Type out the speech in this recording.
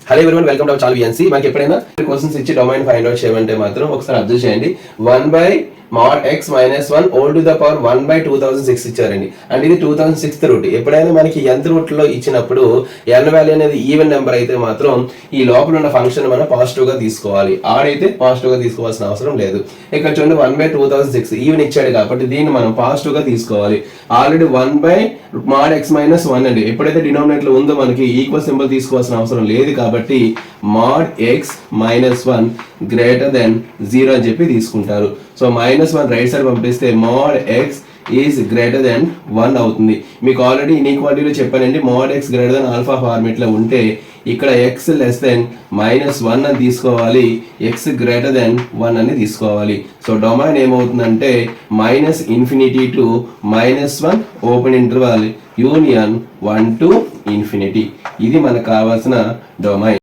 Hello everyone, welcome to our channel VNC. మనకి ఎప్పుడైనా questions ఇచ్చి డొమైన్ ఫైండ్ అవుట్ చేయమంటే మాత్రం ఒకసారి అబ్జర్వ్ చేయండి. 1/(x-1) all to the power 1/2006 ఇచ్చారండి. అండ్ ఇది 2006th రూట్. ఎప్పుడైనా మనకి nth రూట్ లో ఇచ్చినప్పుడు n వాల్యూ అనేది ఈవెన్ నెంబర్ అయితే మాత్రం ఈ లోపల ఉన్న ఫంక్షన్ మనం పాజిటివ్ గా తీసుకోవాలి. ఆడైతే పాజిటివ్ గా తీసుకోవాల్సిన అవసరం లేదు. ఇక్కడ చూడండి 1/2006 ఈవెన్ ఇచ్చాడు కాబట్టి దీన్ని మనం పాజిటివ్ గా తీసుకోవాలి. ఆల్రెడీ 1/(x-1) అండి. ఎప్పుడైతే డినామినేటర్ లో ఉందో మనకి ఈక్వల్ సింబల్ తీసుకోవాల్సిన అవసరం లేదు కాబట్టి (x-1) గ్రేటర్ దెన్ 0 అని చెప్పి తీసుకుంటారు. సో -1 రైట్ సైడ్ పంపిస్తే (x ఈజ్ గ్రేటర్ దెన్ 1) అవుతుంది. మీకు ఆల్రెడీ ఇన్ఈక్వాలిటీలో చెప్పానండి, (x greater than alpha) format లో ఉంటే ఇక్కడ x లెస్ దెన్ -1 అని తీసుకోవాలి, x గ్రేటర్ దెన్ 1 అని తీసుకోవాలి. సో డొమైన్ ఏమవుతుందంటే -∞ to -1 open interval union 1 to ∞. ఇది మనకు కావాల్సిన డొమైన్.